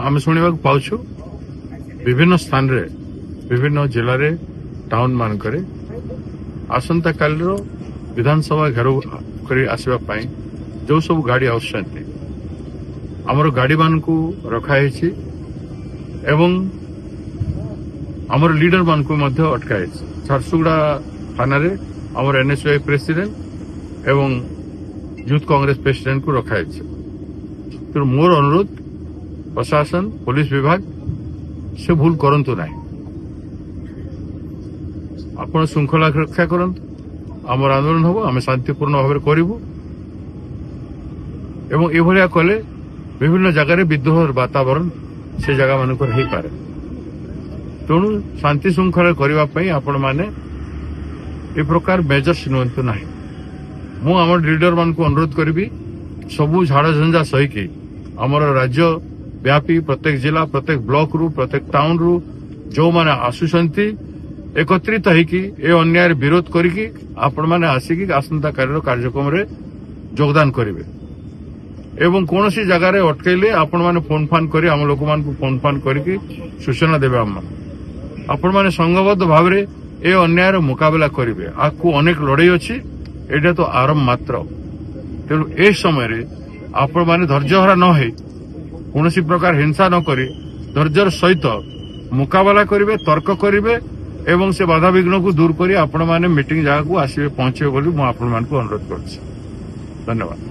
आम शुणा पाचु विभिन्न स्थान रे विभिन्न जिले रे टाउन मानक आसंता काल विधानसभा घेराव कर आसवाई जो सब गाड़ी आमर गाड़ी मान को रखाई एवं आमर लीडर मान को अटकाई झारसुगुड़ा थाना रे आमर एनएसयूआई प्रेसिडेंट एवं यूथ कांग्रेस प्रेसिडेंट को रखाई तो मोर अनुरोध प्रशासन पुलिस विभाग से भूल करंतु नहीं आपण श्रृंखला रक्षा करंतु आमर आंदोलन हम आम शांतिपूर्ण भाव में करूँ एवं एभलिया कले विभिन्न जगह विद्रोह वातावरण से जगह मान पारे तेणु शांति श्रृंखला करने आपण मैंने ए प्रकार मेजर्स नियंतु ना मु आम लीडर मान को अनुरोध करी सबू झाड़ झंझा सहीकि आमर राज्य व्यापी प्रत्येक जिला प्रत्येक ब्लॉक रु प्रत्येक टाउन रु जो माने आसुचंती एकत्रित होइकि ए अन्याय विरोध करिकि आपण माने आसिकि आसंता काल कार्यक्रम रे योगदान करिवे एवं कौन सी जगह रे अटकैले आपण माने फोन फान करी आम लोक मान को फोन फान करिकि सूचना देबे आपण माने संघबद्ध भाव रे ए अन्याय मुकाबला करिवे आकु अनेक लड़ाई अछि एटा तो आरंभ मात्र तेणु ए समय रे आपण माने धैर्यहरा न होई कौन प्रकार हिंसा न करी धैर्यर सहित मुकाबला करेंगे तर्क करेंगे एवं से बाधा विघ्न को दूर करी आपण माने मीटिंग जगह को आसवे पहुंचे बोली मु आपण मान को अनुरोध कर धन्यवाद।